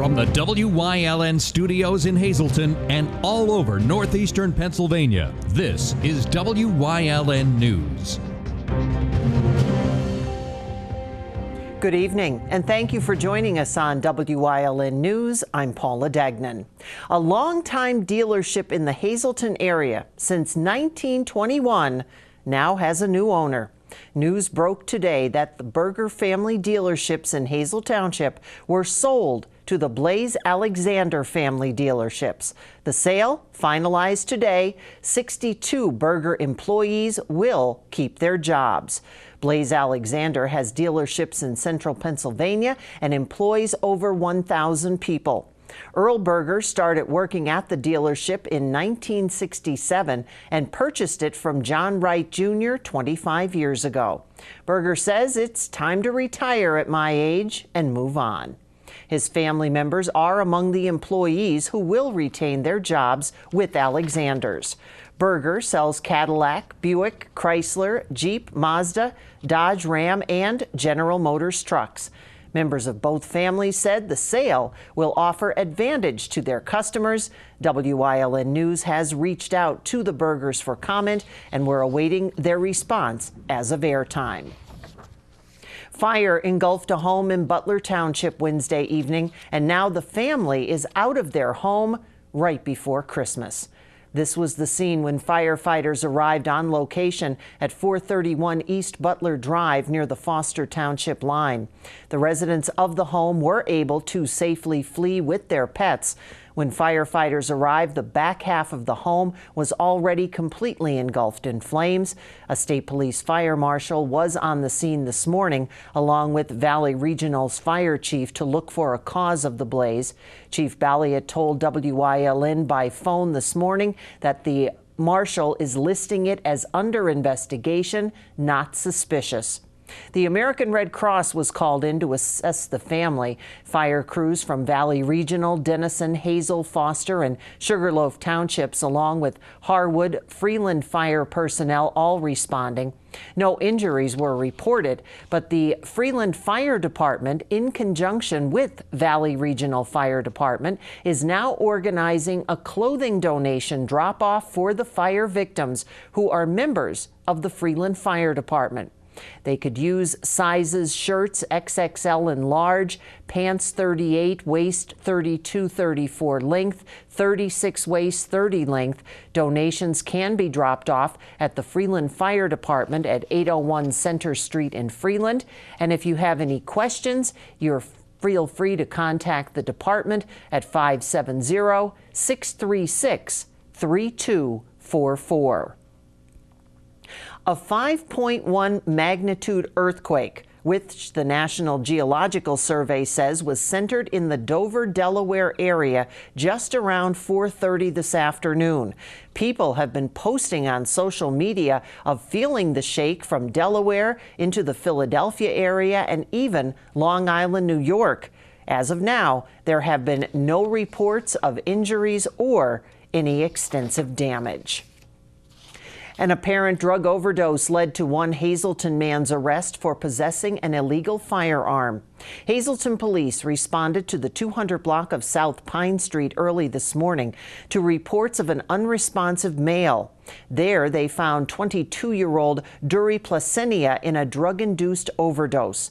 From the WYLN studios in Hazleton and all over northeastern Pennsylvania, this is WYLN News. Good evening, and thank you for joining us on WYLN News. I'm Paula Dagnan. A longtime dealership in the Hazleton area since 1921 now has a new owner. News broke today that the Berger family dealerships in Hazel Township were sold to the Blaze Alexander family dealerships. The sale finalized today. 62 Berger employees will keep their jobs. Blaze Alexander has dealerships in central Pennsylvania and employs over 1,000 people. Earl Berger started working at the dealership in 1967 and purchased it from John Wright Jr. 25 years ago. Berger says it's time to retire at my age and move on. His family members are among the employees who will retain their jobs with Alexander's. Berger sells Cadillac, Buick, Chrysler, Jeep, Mazda, Dodge Ram, and General Motors trucks. Members of both families said the sale will offer advantage to their customers. WYLN News has reached out to the Bergers for comment, and we're awaiting their response as of airtime. Fire engulfed a home in Butler Township Wednesday evening, and now the family is out of their home right before Christmas. This was the scene when firefighters arrived on location at 431 East Butler Drive near the Foster Township line. The residents of the home were able to safely flee with their pets. When firefighters arrived, the back half of the home was already completely engulfed in flames. A state police fire marshal was on the scene this morning, along with Valley Regional's fire chief, to look for a cause of the blaze. Chief Balliet told WYLN by phone this morning that the marshal is listing it as under investigation, not suspicious. The American Red Cross was called in to assess the family. Fire crews from Valley Regional, Denison, Hazel, Foster, and Sugarloaf Townships, along with Harwood, Freeland fire personnel, all responding. No injuries were reported, but the Freeland Fire Department, in conjunction with Valley Regional Fire Department, is now organizing a clothing donation drop-off for the fire victims who are members of the Freeland Fire Department. They could use sizes shirts XXL and large, pants 38, waist 32-34 length, 36 waist 30 length. Donations can be dropped off at the Freeland Fire Department at 801 Center Street in Freeland. And if you have any questions, feel free to contact the department at 570-636-3244. A 5.1 magnitude earthquake, which the National Geological Survey says was centered in the Dover, Delaware area just around 4:30 this afternoon. People have been posting on social media of feeling the shake from Delaware into the Philadelphia area and even Long Island, New York. As of now, there have been no reports of injuries or any extensive damage. An apparent drug overdose led to one Hazleton man's arrest for possessing an illegal firearm. Hazleton police responded to the 200 block of South Pine Street early this morning to reports of an unresponsive male. There, they found 22-year-old Dury Placenia in a drug-induced overdose.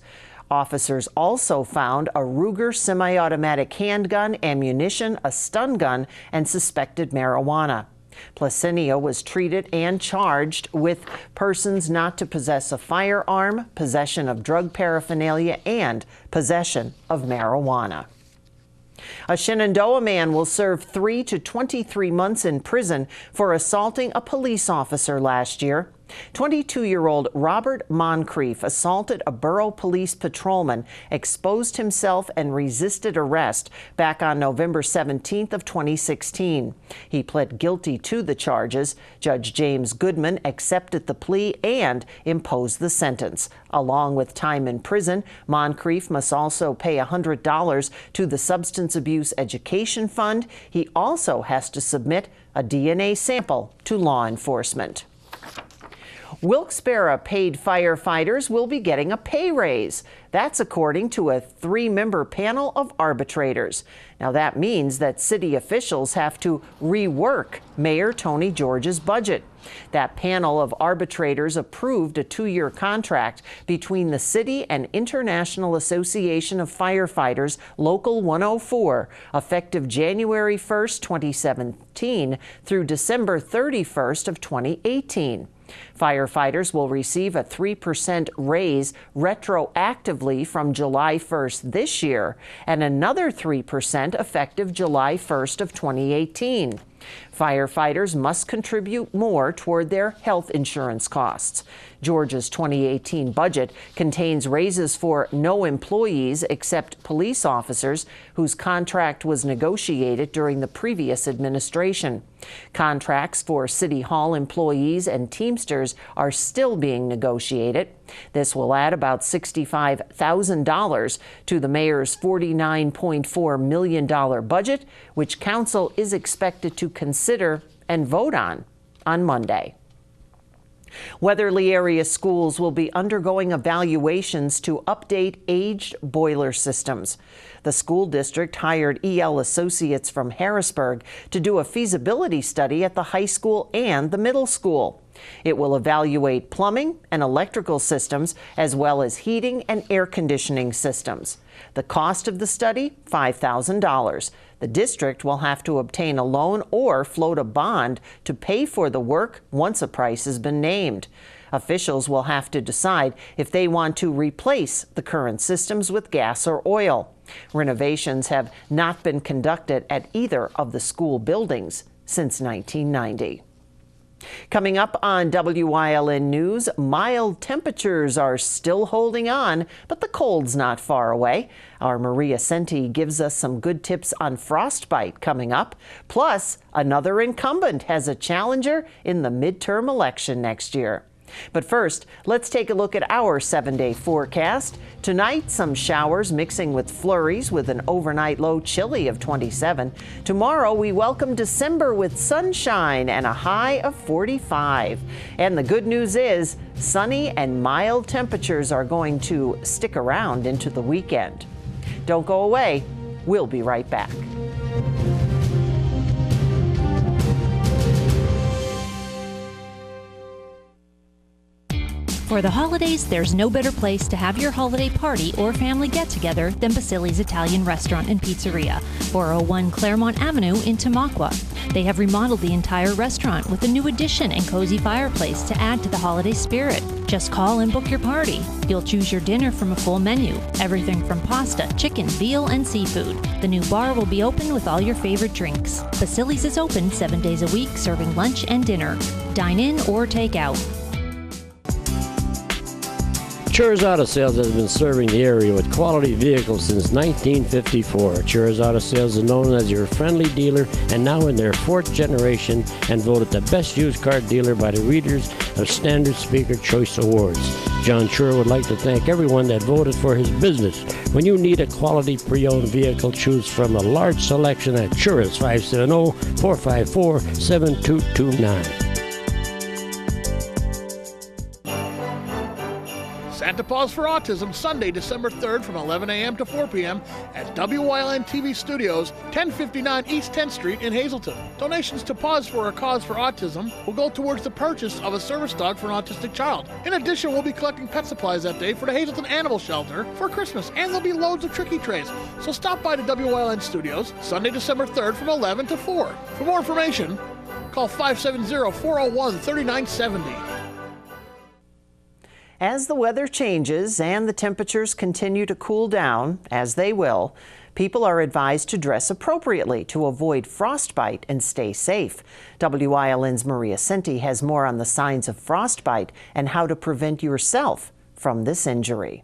Officers also found a Ruger semi-automatic handgun, ammunition, a stun gun, and suspected marijuana. Placenia was treated and charged with persons not to possess a firearm, possession of drug paraphernalia, and possession of marijuana. A Shenandoah man will serve 3 to 23 months in prison for assaulting a police officer last year. 22-year-old Robert Moncrief assaulted a borough police patrolman, exposed himself, and resisted arrest back on November 17th of 2016. He pled guilty to the charges. Judge James Goodman accepted the plea and imposed the sentence. Along with time in prison, Moncrief must also pay $100 to the Substance Abuse Education Fund. He also has to submit a DNA sample to law enforcement. Wilkes-Barre paid firefighters will be getting a pay raise. That's according to a 3-member panel of arbitrators. Now that means that city officials have to rework Mayor Tony George's budget. That panel of arbitrators approved a 2-year contract between the city and International Association of Firefighters Local 104, effective January 1st, 2017 through December 31st of 2018. Firefighters will receive a 3% raise retroactively from July 1st this year and another 3% effective July 1st of 2018. Firefighters must contribute more toward their health insurance costs. Georgia's 2018 budget contains raises for no employees except police officers whose contract was negotiated during the previous administration. Contracts for City Hall employees and Teamsters are still being negotiated. This will add about $65,000 to the mayor's $49.4 million budget, which council is expected to consider and vote on Monday. Weatherly area schools will be undergoing evaluations to update aged boiler systems. The school district hired EL Associates from Harrisburg to do a feasibility study at the high school and the middle school. It will evaluate plumbing and electrical systems as well as heating and air conditioning systems. The cost of the study, $5,000. The district will have to obtain a loan or float a bond to pay for the work once a price has been named. Officials will have to decide if they want to replace the current systems with gas or oil. Renovations have not been conducted at either of the school buildings since 1990. Coming up on WYLN News, mild temperatures are still holding on, but the cold's not far away. Our Maria Senti gives us some good tips on frostbite coming up. Plus, another incumbent has a challenger in the midterm election next year. But first, let's take a look at our 7-day forecast. Tonight, some showers mixing with flurries with an overnight low chilly of 27. Tomorrow, we welcome December with sunshine and a high of 45. And the good news is, sunny and mild temperatures are going to stick around into the weekend. Don't go away. We'll be right back. For the holidays, there's no better place to have your holiday party or family get-together than Basili's Italian Restaurant and Pizzeria, 401 Claremont Avenue in Tamaqua. They have remodeled the entire restaurant with a new addition and cozy fireplace to add to the holiday spirit. Just call and book your party. You'll choose your dinner from a full menu, everything from pasta, chicken, veal, and seafood. The new bar will be open with all your favorite drinks. Basili's is open 7 days a week, serving lunch and dinner. Dine in or take out. Chur's Auto Sales has been serving the area with quality vehicles since 1954. Chur's Auto Sales is known as your friendly dealer and now in their 4th generation and voted the best used car dealer by the readers of Standard Speaker Choice Awards. John Chur would like to thank everyone that voted for his business. When you need a quality pre-owned vehicle, choose from a large selection at Chur's 570-454-7229. Santa Paws for Autism, Sunday, December 3rd from 11 a.m. to 4 p.m. at WYLN TV Studios, 1059 East 10th Street in Hazleton. Donations to Paws for a Cause for Autism will go towards the purchase of a service dog for an autistic child. In addition, we'll be collecting pet supplies that day for the Hazleton Animal Shelter for Christmas, and there'll be loads of tricky trays. So stop by the WYLN Studios, Sunday, December 3rd from 11 to 4. For more information, call 570-401-3970. As the weather changes and the temperatures continue to cool down, as they will, people are advised to dress appropriately to avoid frostbite and stay safe. WYLN's Maria Senti has more on the signs of frostbite and how to prevent yourself from this injury.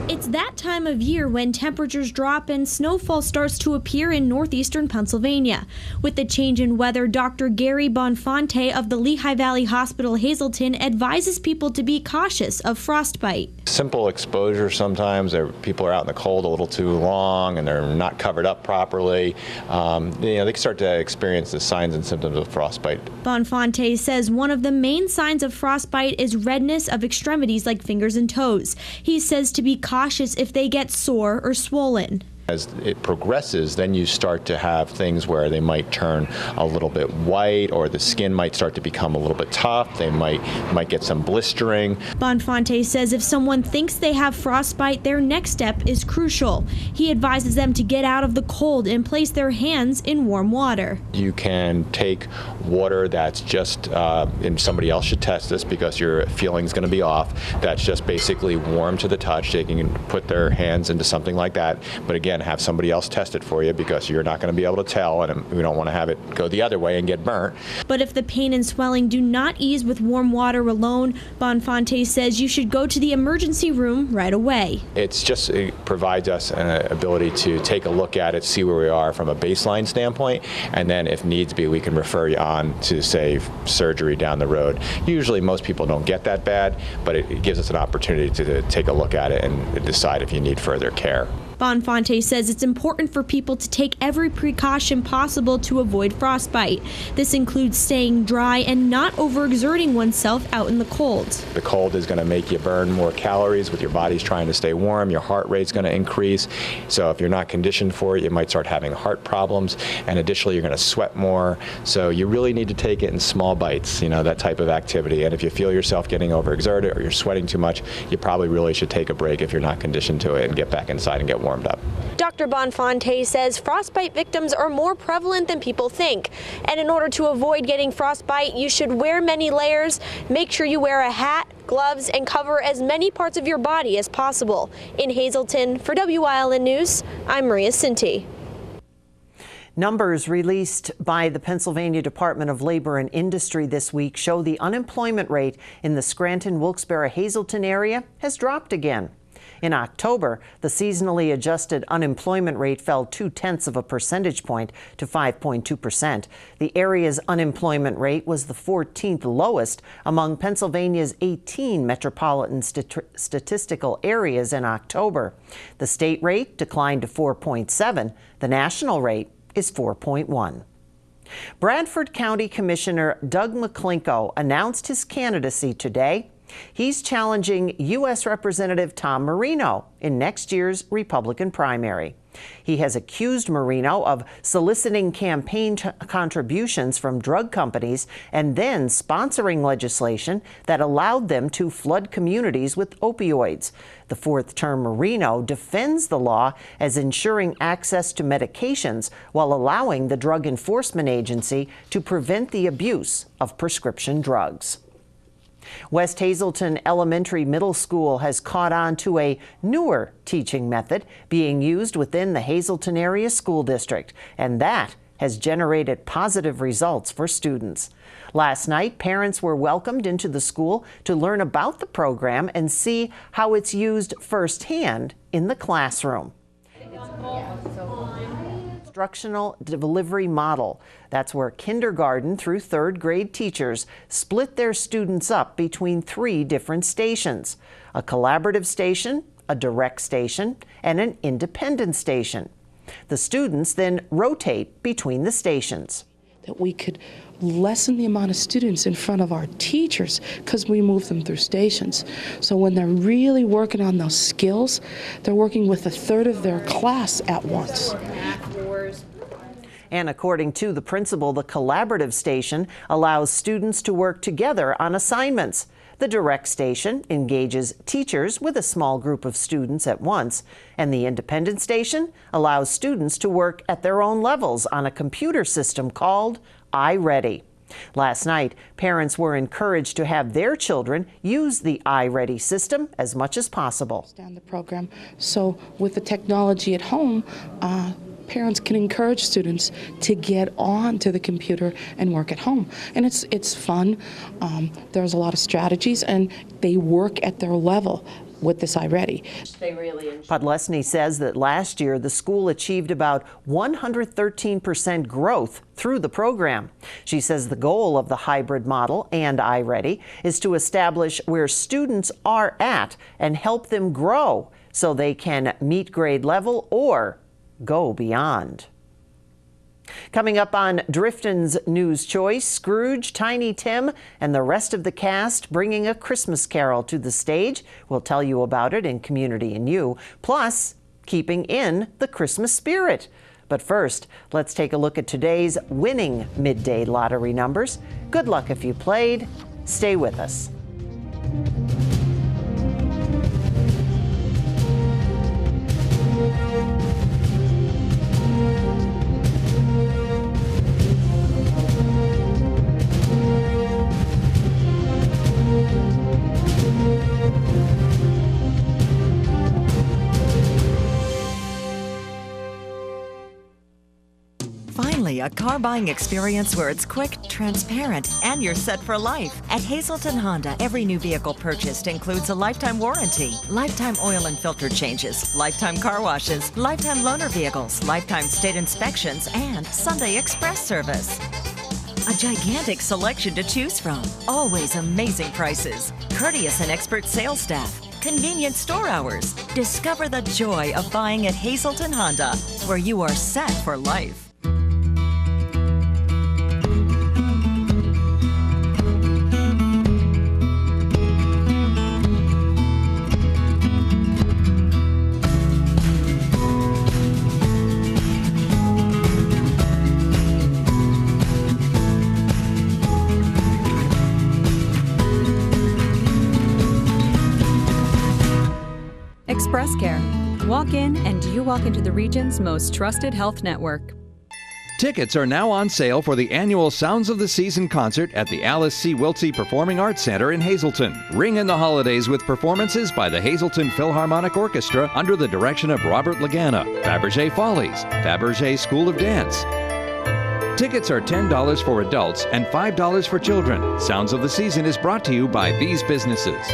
It's that time of year when temperatures drop and snowfall starts to appear in northeastern Pennsylvania. With the change in weather, Dr. Gary Bonfonte of the Lehigh Valley Hospital Hazleton advises people to be cautious of frostbite. Simple exposure sometimes, people are out in the cold a little too long and they're not covered up properly. They can start to experience the signs and symptoms of frostbite. Bonfonte says one of the main signs of frostbite is redness of extremities like fingers and toes. He says to be cautious if they get sore or swollen. As it progresses, then you start to have things where they might turn a little bit white, or the skin might start to become a little bit tough. They might get some blistering. Bonfonte says if someone thinks they have frostbite, their next step is crucial. He advises them to get out of the cold and place their hands in warm water. You can take water that's just, and somebody else should test this because your feeling's going to be off, that's just basically warm to the touch. They can put their hands into something like that. But again, have somebody else test it for you because you're not going to be able to tell, and we don't want to have it go the other way and get burnt. But if the pain and swelling do not ease with warm water alone, Bonfonte says you should go to the emergency room right away. It provides us an ability to take a look at it, see where we are from a baseline standpoint, and then if needs be, we can refer you on to, say, surgery down the road. Usually most people don't get that bad, but it gives us an opportunity to take a look at it and decide if you need further care. Bonfonte says it's important for people to take every precaution possible to avoid frostbite. This includes staying dry and not overexerting oneself out in the cold. The cold is going to make you burn more calories with your body's trying to stay warm. Your heart rate's going to increase. So if you're not conditioned for it, you might start having heart problems. And additionally, you're going to sweat more. So you really need to take it in small bites, that type of activity. And if you feel yourself getting overexerted or you're sweating too much, you probably really should take a break if you're not conditioned to it and get back inside and get warmed up. Dr. Bonfonte says frostbite victims are more prevalent than people think. And in order to avoid getting frostbite, you should wear many layers, make sure you wear a hat, gloves, and cover as many parts of your body as possible. In Hazleton, for Wyln News, I'm Maria Sinti. Numbers released by the Pennsylvania Department of Labor and Industry this week show the unemployment rate in the Scranton-Wilkes-Barre-Hazleton area has dropped again. In October, the seasonally adjusted unemployment rate fell 0.2 percentage point to 5.2%. The area's unemployment rate was the 14th lowest among Pennsylvania's 18 metropolitan statistical areas in October. The state rate declined to 4.7. The national rate is 4.1. Bradford County Commissioner Doug McClinko announced his candidacy today. He's challenging U.S. Representative Tom Marino in next year's Republican primary. He has accused Marino of soliciting campaign contributions from drug companies and then sponsoring legislation that allowed them to flood communities with opioids. The fourth-term Marino defends the law as ensuring access to medications while allowing the Drug Enforcement Agency to prevent the abuse of prescription drugs. West Hazleton Elementary Middle School has caught on to a newer teaching method being used within the Hazleton Area School District, and that has generated positive results for students. Last night, parents were welcomed into the school to learn about the program and see how it's used firsthand in the classroom. Instructional delivery model. That's where kindergarten through third grade teachers split their students up between 3 different stations: a collaborative station, a direct station, and an independent station. The students then rotate between the stations. That we could lessen the amount of students in front of our teachers because we move them through stations. So when they're really working on those skills, they're working with a third of their class at once. And according to the principal, the collaborative station allows students to work together on assignments. The direct station engages teachers with a small group of students at once, and the independent station allows students to work at their own levels on a computer system called iReady. Last night, parents were encouraged to have their children use the iReady system as much as possible. The program. So with the technology at home, parents can encourage students to get on to the computer and work at home. And it's fun. There's a lot of strategies, and they work at their level. with this iReady. Podlesny says that last year the school achieved about 113% growth through the program. She says the goal of the hybrid model and iReady is to establish where students are at and help them grow so they can meet grade level or go beyond. Coming up on Drifton's News Choice, Scrooge, Tiny Tim, and the rest of the cast bringing a Christmas carol to the stage. We'll tell you about it in Community and You, plus keeping in the Christmas spirit. But first, let's take a look at today's winning midday lottery numbers. Good luck if you played. Stay with us. A car buying experience where it's quick, transparent, and you're set for life. At Hazelton Honda, every new vehicle purchased includes a lifetime warranty, lifetime oil and filter changes, lifetime car washes, lifetime loaner vehicles, lifetime state inspections, and Sunday express service. A gigantic selection to choose from, always amazing prices, courteous and expert sales staff, convenient store hours. Discover the joy of buying at Hazelton Honda, where you are set for life. Express Care. Walk in and you walk into the region's most trusted health network. Tickets are now on sale for the annual Sounds of the Season concert at the Alice C. Wiltsey Performing Arts Center in Hazleton. Ring in the holidays with performances by the Hazleton Philharmonic Orchestra under the direction of Robert Lagana, Fabergé Follies, Fabergé School of Dance. Tickets are $10 for adults and $5 for children. Sounds of the Season is brought to you by these businesses.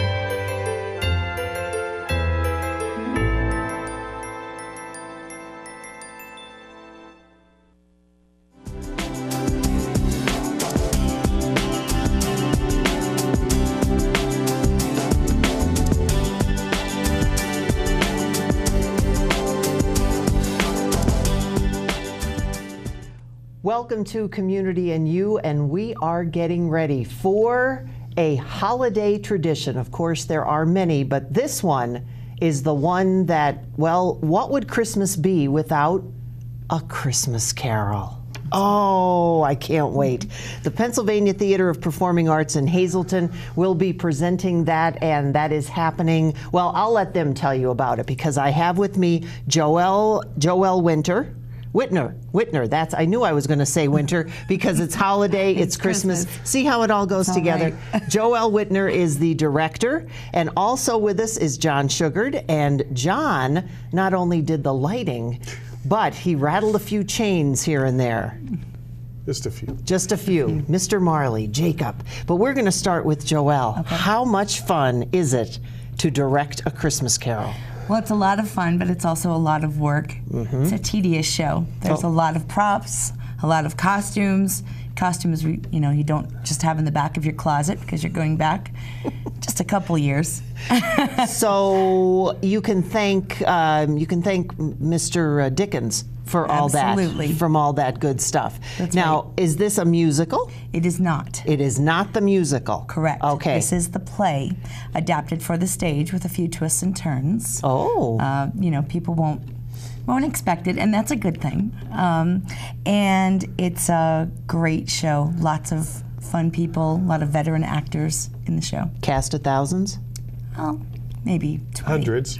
Welcome to Community and You, and we are getting ready for a holiday tradition. Of course, there are many, but this one is the one that, well, what would Christmas be without a Christmas carol? Oh, I can't wait. The Pennsylvania Theater of Performing Arts in Hazleton will be presenting that, and that is happening. Well, I'll let them tell you about it because I have with me Joelle Whitner. That's, I knew I was going to say winter because it's holiday, it's Christmas. See how it all goes together. Right. Joelle Whitner is the director, and also with us is John Sugard. And John not only did the lighting, but he rattled a few chains here and there. Just a few. Just a few. Mr. Marley, Jacob. But we're going to start with Joelle. Okay. How much fun is it to direct a Christmas carol? Well, it's a lot of fun, but it's also a lot of work. Mm-hmm. It's a tedious show. There's a lot of props, a lot of costumes. Costumes, you know, you don't just have in the back of your closet because you're going back just a couple years. So you can thank Mr. Dickens for all that, from all that good stuff. That's now, right. Is this a musical? It is not. It is not the musical. Correct. Okay. This is the play, adapted for the stage with a few twists and turns. Oh. You know, people won't expect it, and that's a good thing. And it's a great show. Lots of fun people, a lot of veteran actors in the show. Cast of thousands? Oh, maybe 20. Hundreds.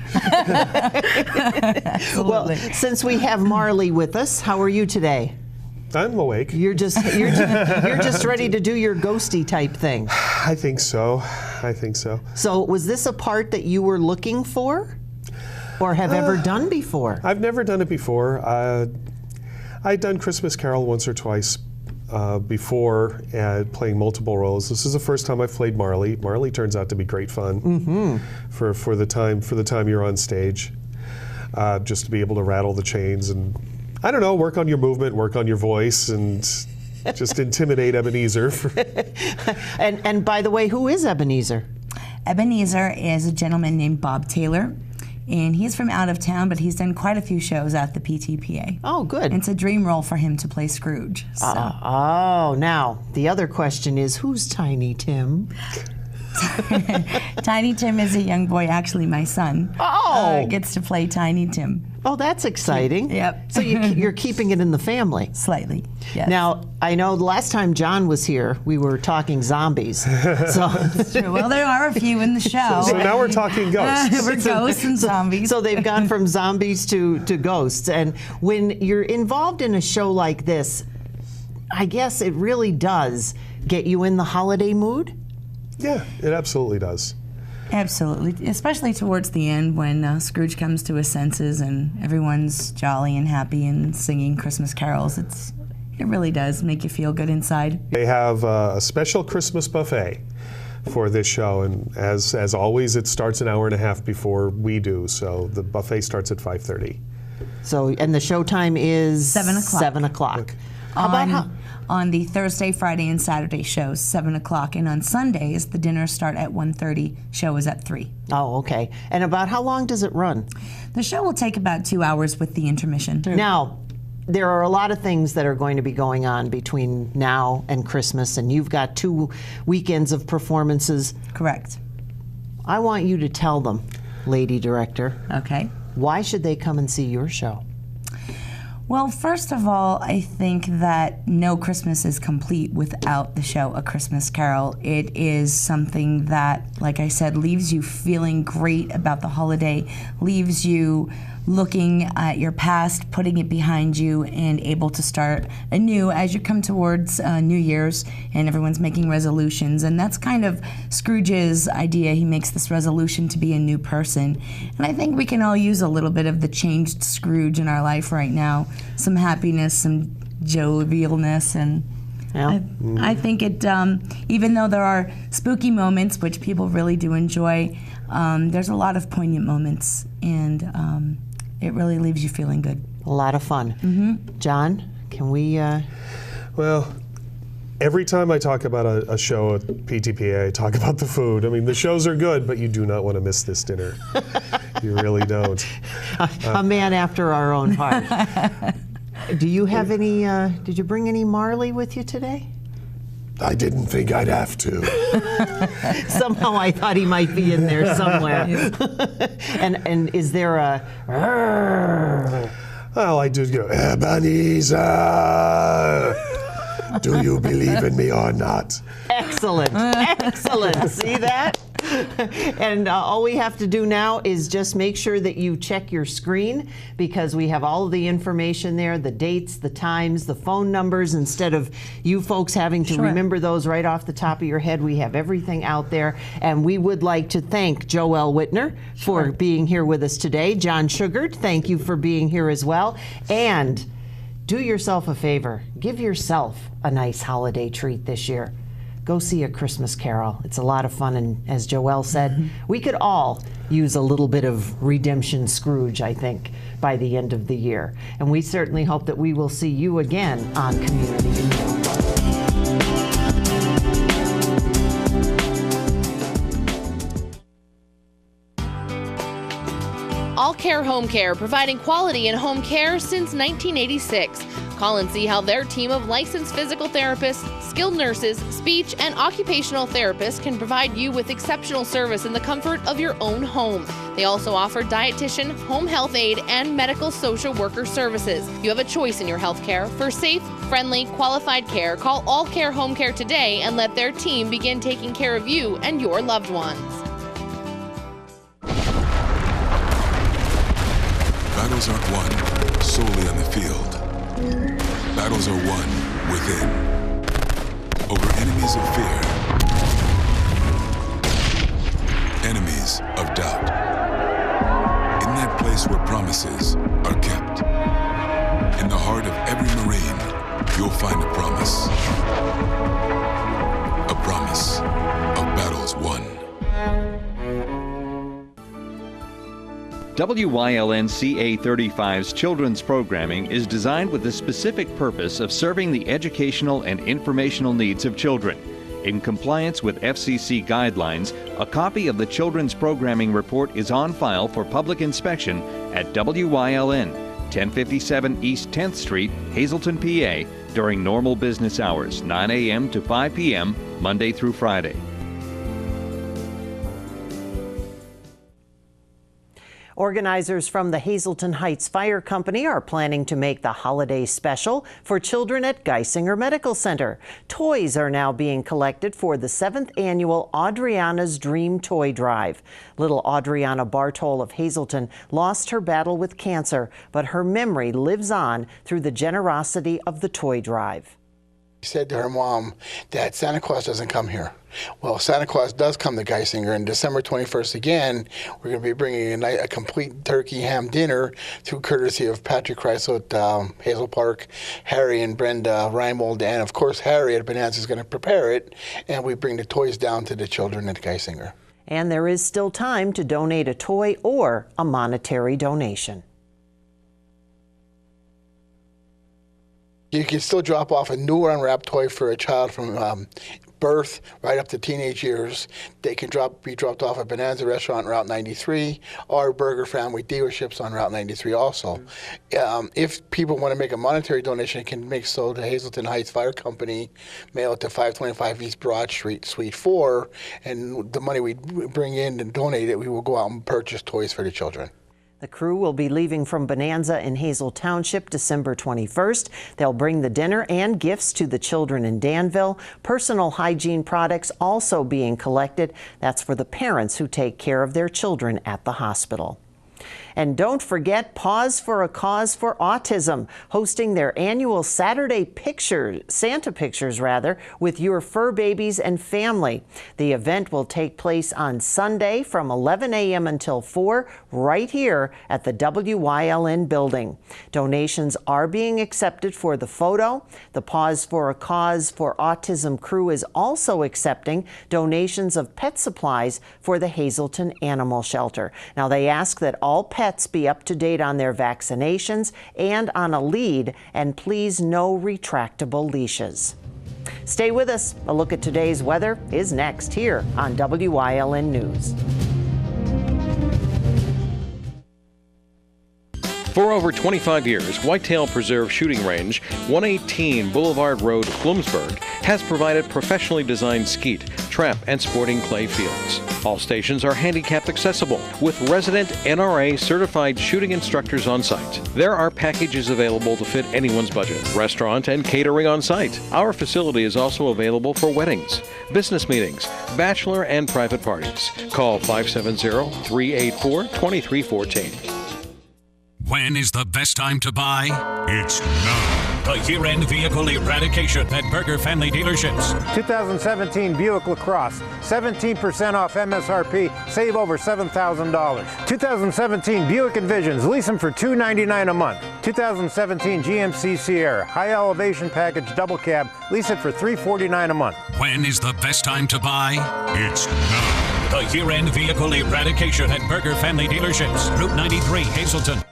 Well, since we have Marley with us, how are you today? I'm awake. You're just ready to do your ghosty type thing. I think so. So was this a part that you were looking for? Or have ever done before? I've never done it before. I'd done Christmas Carol once or twice before playing multiple roles. This is the first time I've played Marley. Marley turns out to be great fun for the time you're on stage. Just to be able to rattle the chains and, I don't know, work on your movement, work on your voice, and just intimidate Ebenezer. And by the way, who is Ebenezer? Ebenezer is a gentleman named Bob Taylor, and he's from out of town, but he's done quite a few shows at the PTPA. Oh, good. And it's a dream role for him to play Scrooge. So. Now, the other question is, who's Tiny Tim? Tiny Tim is a young boy, actually my son. Gets to play Tiny Tim. Oh, that's exciting. Yep. So you're keeping it in the family. Slightly, yes. Now, I know the last time John was here, we were talking zombies. So well, there are a few in the show. So now we're talking ghosts. We're ghosts and zombies. So they've gone from zombies to ghosts. And when you're involved in a show like this, I guess it really does get you in the holiday mood? Yeah, it absolutely does. Absolutely, especially towards the end when Scrooge comes to his senses and everyone's jolly and happy and singing Christmas carols. It really does make you feel good inside. They have a special Christmas buffet for this show, and as always, it starts an hour and a half before we do. So the buffet starts at 5:30. So, and the showtime is 7 o'clock. 7 o'clock. Okay. On the Thursday, Friday, and Saturday shows, 7 o'clock. And on Sundays, the dinners start at 1:30. Show is at 3. Oh, okay. And about how long does it run? The show will take about 2 hours with the intermission. Now, there are a lot of things that are going to be going on between now and Christmas, and you've got 2 weekends of performances. Correct. I want you to tell them, Lady Director. Okay. Why should they come and see your show? Well, first of all, I think that no Christmas is complete without the show A Christmas Carol. It is something that, like I said, leaves you feeling great about the holiday, leaves you looking at your past, putting it behind you, and able to start anew as you come towards New Year's and everyone's making resolutions. And that's kind of Scrooge's idea. He makes this resolution to be a new person. And I think we can all use a little bit of the changed Scrooge in our life right now. Some happiness, some jovialness, and Yeah. I think it, even though there are spooky moments, which people really do enjoy, there's a lot of poignant moments, and it really leaves you feeling good. A lot of fun. Mm-hmm. John, can we... Well, every time I talk about a show at PTPA, I talk about the food. I mean, the shows are good, but you do not want to miss this dinner. You really don't. A man after our own heart. Do you have any, did you bring any Marley with you today? I didn't think I'd have to. Somehow I thought he might be in there somewhere. And is there a... Well, I did go, Ebenezer, do you believe in me or not? Excellent, excellent. See that? And all we have to do now is just make sure that you check your screen, because we have all of the information there, the dates, the times, the phone numbers. Instead of you folks having to remember those right off the top of your head, we have everything out there. And we would like to thank Joelle Whitner for being here with us today. John Sugart, thank you for being here as well. And do yourself a favor. Give yourself a nice holiday treat this year. Go see A Christmas Carol. It's a lot of fun, and as Joelle said, we could all use a little bit of redemption Scrooge, I think, by the end of the year. And we certainly hope that we will see you again on Community Info. All Care Home Care, providing quality in home care since 1986. Call and see how their team of licensed physical therapists, skilled nurses, speech, and occupational therapists can provide you with exceptional service in the comfort of your own home. They also offer dietitian, home health aide, and medical social worker services. You have a choice in your health care. For safe, friendly, qualified care, call All Care Home Care today and let their team begin taking care of you and your loved ones. Battles aren't won solely on the field. Battles are won within. Over enemies of fear. Enemies of doubt. In place where promises are kept. In the heart of every Marine you'll find a promise. A promise of battles won. WYLN CA35's children's programming is designed with the specific purpose of serving the educational and informational needs of children. In compliance with FCC guidelines, a copy of the children's programming report is on file for public inspection at WYLN, 1057 East 10th Street, Hazleton, PA, during normal business hours, 9 a.m. to 5 p.m., Monday through Friday. Organizers from the Hazleton Heights Fire Company are planning to make the holiday special for children at Geisinger Medical Center. Toys are now being collected for the 7th annual Adriana's Dream Toy Drive. Little Adriana Bartol of Hazleton lost her battle with cancer, but her memory lives on through the generosity of the toy drive. She said to her mom that Santa Claus doesn't come here. Well, Santa Claus does come to Geisinger, and December 21st again, we're going to be bringing a complete turkey ham dinner through courtesy of Patrick Kreisel at Hazel Park, Harry and Brenda Reimold, and of course Harry at Bonanza is going to prepare it, and we bring the toys down to the children at Geisinger. And there is still time to donate a toy or a monetary donation. You can still drop off a new unwrapped toy for a child from birth right up to teenage years. They can be dropped off at Bonanza Restaurant Route 93 or Burger Family dealerships on Route 93 also. If people want to make a monetary donation, it can make so to Hazleton Heights Fire Company, mail it to 525 East Broad Street, Suite 4, and the money we bring in and donate it, we will go out and purchase toys for the children. The crew will be leaving from Bonanza in Hazel Township December 21st. They'll bring the dinner and gifts to the children in Danville. Personal hygiene products also being collected. That's for the parents who take care of their children at the hospital. And don't forget Paws for a Cause for Autism, hosting their annual Saturday Santa Pictures with your fur babies and family. The event will take place on Sunday from 11 a.m. until 4 right here at the WYLN building. Donations are being accepted for the photo. The Paws for a Cause for Autism crew is also accepting donations of pet supplies for the Hazleton Animal Shelter. Now, they ask that all pets be up to date on their vaccinations and on a lead, and please no retractable leashes. Stay with us. A look at today's weather is next here on WYLN News. For over 25 years, Whitetail Preserve Shooting Range, 118 Boulevard Road, Bloomsburg, has provided professionally designed skeet, trap, and sporting clay fields. All stations are handicapped accessible with resident NRA certified shooting instructors on site. There are packages available to fit anyone's budget. Restaurant and catering on site. Our facility is also available for weddings, business meetings, bachelor and private parties. Call 570-384-2314. When is the best time to buy? It's now. The year-end vehicle eradication at Burger Family Dealerships. 2017 Buick LaCrosse, 17% off MSRP, save over $7,000. 2017 Buick Envisions, lease them for $299 a month. 2017 GMC Sierra, high elevation package double cab, lease it for $349 a month. When is the best time to buy? It's now. The year-end vehicle eradication at Burger Family Dealerships, Route 93, Hazleton.